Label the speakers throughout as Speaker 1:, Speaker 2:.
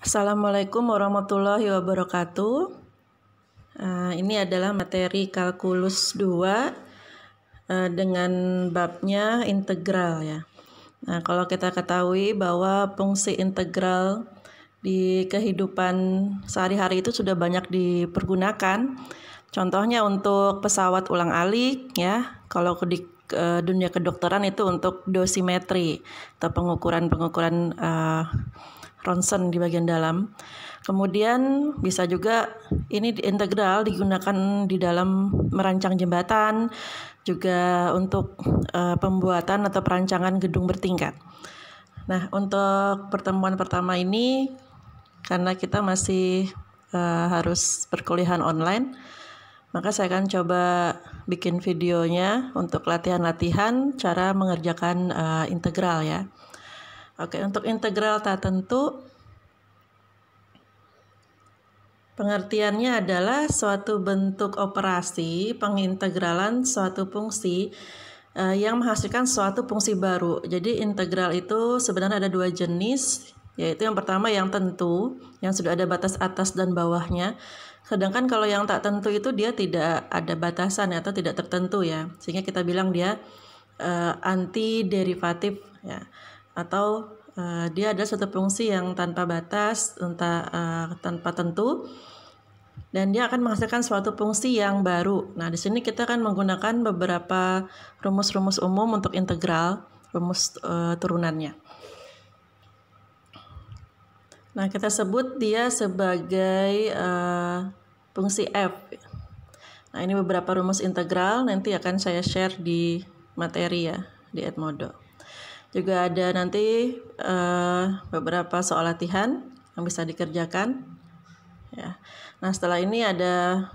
Speaker 1: Assalamualaikum warahmatullahi wabarakatuh. Ini adalah materi kalkulus 2 dengan babnya integral ya. Nah, kalau kita ketahui bahwa fungsi integral di kehidupan sehari-hari itu sudah banyak dipergunakan. Contohnya untuk pesawat ulang-alik ya. Kalau di dunia kedokteran itu untuk dosimetri atau pengukuran ronsen di bagian dalam. Kemudian bisa juga ini integral digunakan di dalam merancang jembatan, juga untuk pembuatan atau perancangan gedung bertingkat. Nah, untuk pertemuan pertama ini karena kita masih harus perkuliahan online, maka saya akan coba bikin videonya untuk latihan-latihan cara mengerjakan integral ya. Oke, untuk integral tak tentu, pengertiannya adalah suatu bentuk operasi pengintegralan suatu fungsi yang menghasilkan suatu fungsi baru. Jadi integral itu sebenarnya ada dua jenis, yaitu yang pertama yang tentu, yang sudah ada batas atas dan bawahnya. Sedangkan kalau yang tak tentu itu dia tidak ada batasan atau tidak tertentu ya, sehingga kita bilang dia anti derivatif ya, atau dia adalah suatu fungsi yang tanpa batas, tanpa tentu, dan dia akan menghasilkan suatu fungsi yang baru. Nah, di sini kita akan menggunakan beberapa rumus-rumus umum untuk integral, rumus turunannya. Nah, kita sebut dia sebagai fungsi f. Nah, ini beberapa rumus integral, nanti akan saya share di materi ya, di Edmodo. Juga ada nanti beberapa soal latihan yang bisa dikerjakan ya. Nah, setelah ini ada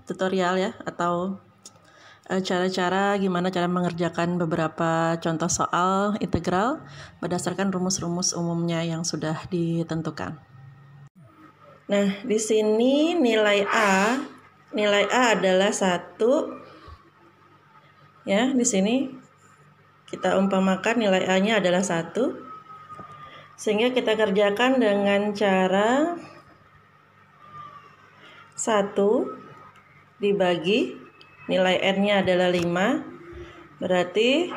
Speaker 1: tutorial ya, atau cara-cara gimana cara mengerjakan beberapa contoh soal integral berdasarkan rumus-rumus umumnya yang sudah ditentukan. Nah, di sini nilai A adalah 1 ya. Di sini kita umpamakan nilai A-nya adalah 1, sehingga kita kerjakan dengan cara 1 dibagi nilai N-nya adalah 5, berarti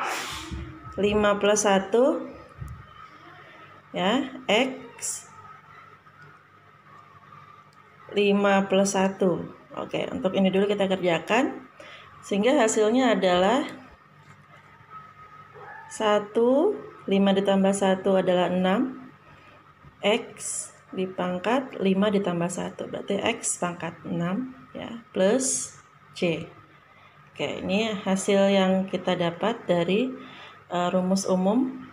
Speaker 1: 5 plus 1 ya, X 5 plus 1. Oke, untuk ini dulu kita kerjakan, sehingga hasilnya adalah 1, 5 ditambah 1 adalah 6, X dipangkat 5 ditambah 1, berarti X pangkat 6 ya, plus C. Oke, ini hasil yang kita dapat dari rumus umum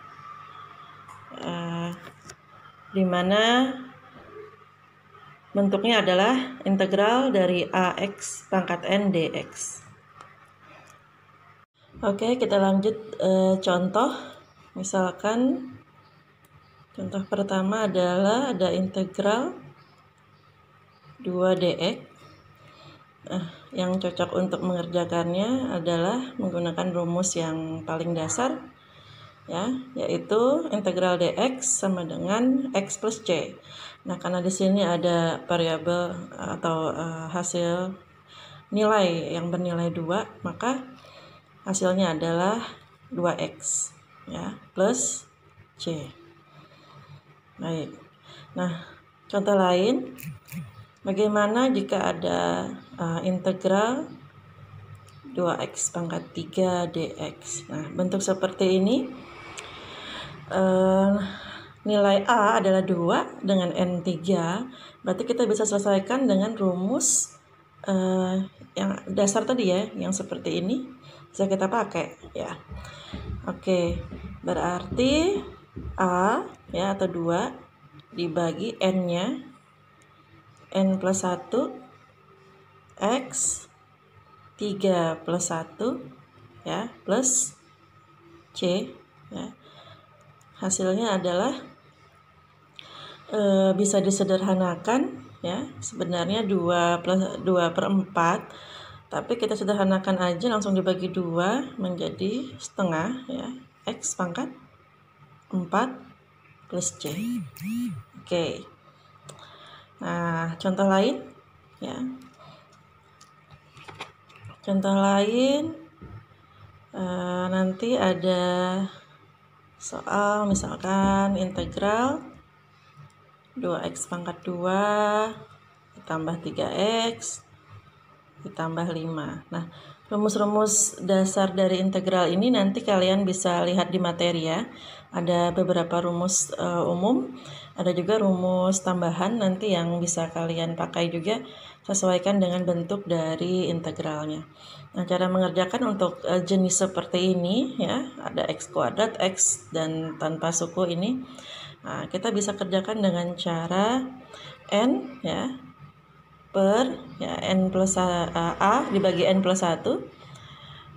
Speaker 1: di mana bentuknya adalah integral dari AX pangkat N dx. Oke, kita lanjut contoh. Misalkan contoh pertama adalah ada integral 2 dx. Yang cocok untuk mengerjakannya adalah menggunakan rumus yang paling dasar ya, yaitu integral dx sama dengan x plus c. Nah, karena di sini ada variabel atau hasil nilai yang bernilai 2, maka hasilnya adalah 2x ya, plus c. Baik. Nah, contoh lain, bagaimana jika ada integral 2x pangkat 3 dx. Nah, bentuk seperti ini, nilai A adalah 2 dengan N3, berarti kita bisa selesaikan dengan rumus yang dasar tadi ya, yang seperti ini bisa kita pakai ya. Oke, berarti A ya, atau 2 dibagi N-nya, N plus 1, X 3 plus 1 ya, plus C ya. Hasilnya adalah bisa disederhanakan ya, sebenarnya 2 per 4, tapi kita sederhanakan aja, langsung dibagi 2 menjadi setengah ya, X pangkat 4 plus C. Oke. Nah, contoh lain ya. Contoh lain nanti ada soal misalkan integral 2x pangkat 2 ditambah 3x ditambah 5. Nah, rumus-rumus dasar dari integral ini nanti kalian bisa lihat di materi ya. Ada beberapa rumus umum, ada juga rumus tambahan nanti yang bisa kalian pakai juga sesuaikan dengan bentuk dari integralnya. Nah, cara mengerjakan untuk jenis seperti ini ya, ada x kuadrat, x dan tanpa suku ini. Nah, kita bisa kerjakan dengan cara n ya per ya n plus a dibagi n plus 1.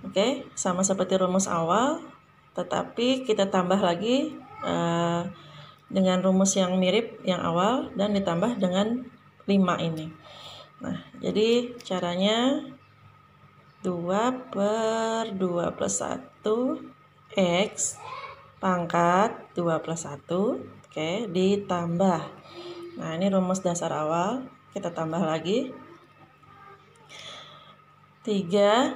Speaker 1: Oke, sama seperti rumus awal, tetapi kita tambah lagi dengan rumus yang mirip yang awal dan ditambah dengan 5 ini. Nah, jadi caranya 2 per 2 plus 1 x pangkat 2 plus 1, oke, ditambah. Nah, ini rumus dasar awal, kita tambah lagi 3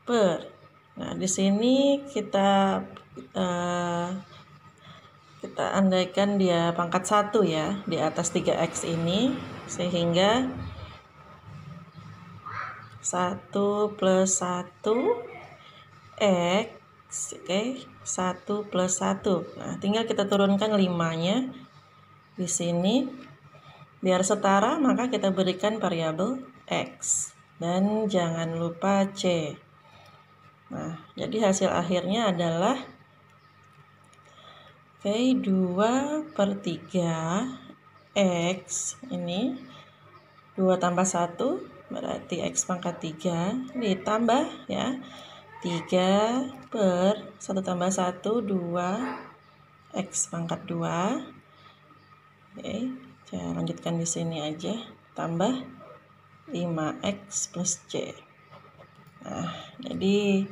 Speaker 1: per. Nah, di sini kita andaikan dia pangkat 1 ya di atas 3x ini, sehingga 1 plus 1 x, oke, 1 plus 1. Nah, tinggal kita turunkan 5-nya di sini. Biar setara, maka kita berikan variabel x. Dan jangan lupa c. Nah, jadi hasil akhirnya adalah 2 per 3 x ini 2 tambah 1 berarti x pangkat 3 ditambah ya 3 per 1 tambah 1 2 x pangkat 2. Oke, saya lanjutkan di sini aja, tambah 5x plus c. Nah, jadi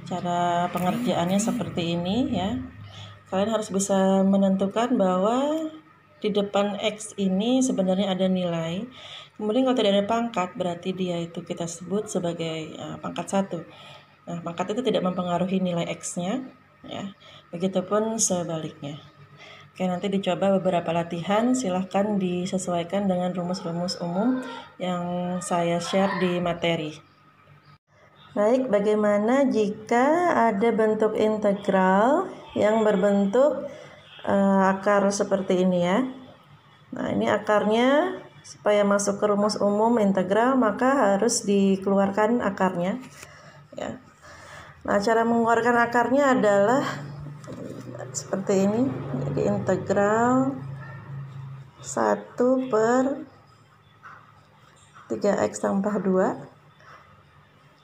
Speaker 1: cara pengerjaannya seperti ini ya. Kalian harus bisa menentukan bahwa di depan x ini sebenarnya ada nilai. Kemudian kalau tidak ada pangkat, berarti dia itu kita sebut sebagai pangkat 1. Nah, pangkat itu tidak mempengaruhi nilai x-nya ya. Begitupun sebaliknya. Oke, nanti dicoba beberapa latihan, silahkan disesuaikan dengan rumus-rumus umum yang saya share di materi. Baik, bagaimana jika ada bentuk integral yang berbentuk akar seperti ini ya. Nah, ini akarnya, supaya masuk ke rumus umum integral maka harus dikeluarkan akarnya ya. Nah, cara mengeluarkan akarnya adalah seperti ini. Jadi integral 1 per 3x tambah 2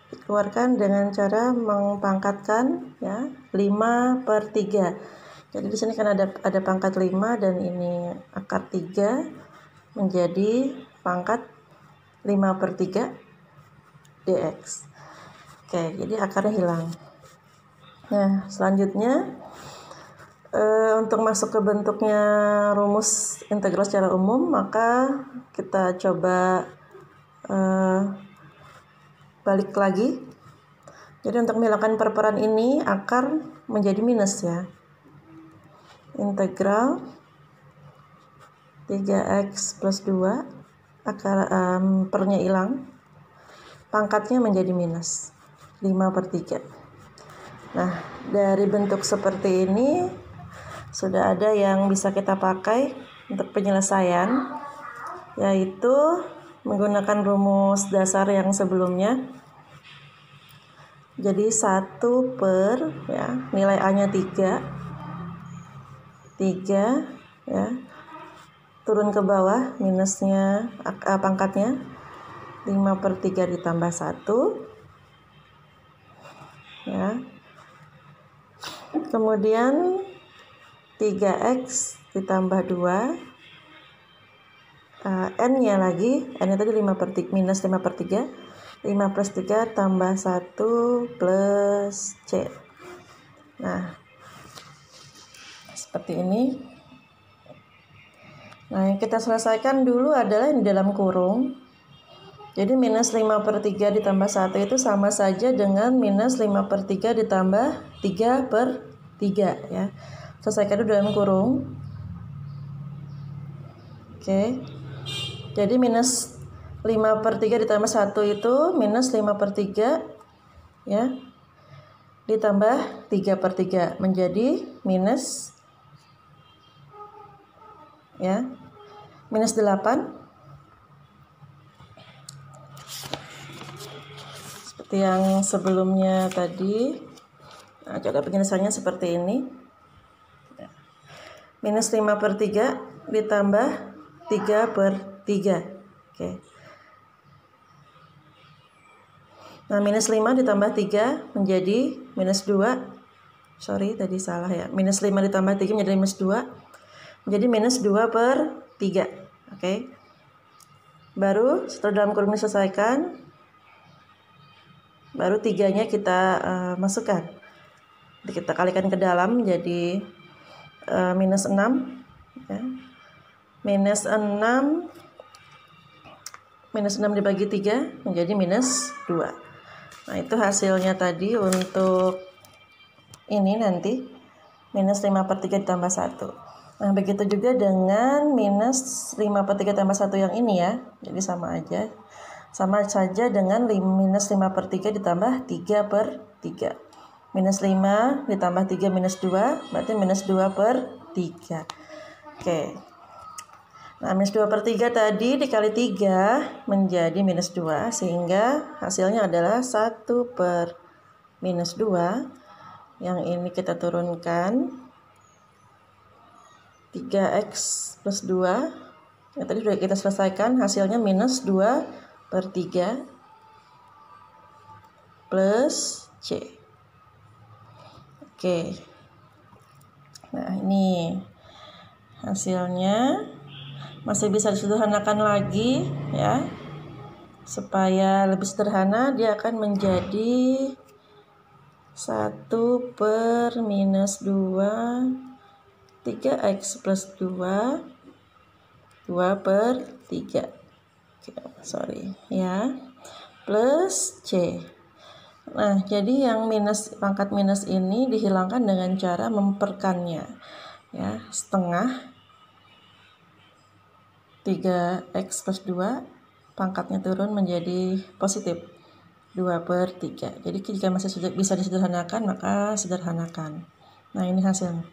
Speaker 1: dikeluarkan dengan cara mempangkatkan ya 5 per 3. Jadi di sini kan ada pangkat 5 dan ini akar 3 menjadi pangkat 5 per 3 dx. Oke, jadi akarnya hilang. Nah, selanjutnya untuk masuk ke bentuknya rumus integral secara umum, maka kita coba balik lagi. Jadi untuk menghilangkan perperan ini, akar menjadi minus ya. Integral 3x plus 2, akar pernya hilang, pangkatnya menjadi minus 5 per 3. Nah, dari bentuk seperti ini sudah ada yang bisa kita pakai untuk penyelesaian, yaitu menggunakan rumus dasar yang sebelumnya. Jadi 1 per ya, nilai A-nya 3 ya, turun ke bawah minusnya pangkatnya 5 per 3 ditambah 1 ya. Kemudian 3x ditambah 2, n-nya lagi, n-nya tadi 5 per 3, minus 5 per 3, 5 plus 3 tambah 1 plus c. Nah, seperti ini. Nah, yang kita selesaikan dulu adalah di dalam kurung. Jadi minus 5/3 ditambah 1 itu sama saja dengan minus 5/3 ditambah 3/3 ya. Selesaikan dulu dalam kurung. Oke. Jadi minus 5/3 ditambah 1 itu minus 5/3 ya. Ditambah 3/3 menjadi minus ya. Minus 8. Seperti yang sebelumnya tadi. Nah, coba penyelesaiannya seperti ini. Minus 5/3 ditambah 3/3. Oke. Nah, minus 5 ditambah 3 menjadi minus 2. Sorry, tadi salah ya. Minus 5 ditambah 3 menjadi minus 2. Menjadi minus 2/3. Oke. Baru setelah dalam kurung diselesaikan, baru 3-nya kita masukkan. Kita kalikan ke dalam jadi minus 6 ya. Minus 6 dibagi 3 menjadi minus 2. Nah, itu hasilnya tadi untuk ini nanti minus 5/3 ditambah 1. Nah, begitu juga dengan minus 5/3 tambah 1 yang ini ya. Jadi sama aja. Sama saja dengan minus 5/3 ditambah 3/3. Minus 5 ditambah 3 minus 2, berarti minus 2/3. Oke. Nah, minus 2/3 tadi dikali 3 menjadi minus 2, sehingga hasilnya adalah 1/-2. Yang ini kita turunkan. 3x plus 2. Yang tadi sudah kita selesaikan, hasilnya minus 2/3 plus C. Oke. Nah, ini hasilnya. Masih bisa disederhanakan lagi ya. Supaya lebih sederhana, dia akan menjadi 1/-2 3x plus 2 2/3. Sorry ya, plus C. Nah, jadi yang minus, pangkat minus ini dihilangkan dengan cara memperkannya ya. Setengah 3x plus 2 pangkatnya turun menjadi positif 2/3. Jadi jika masih bisa disederhanakan, maka sederhanakan. Nah, ini hasilnya.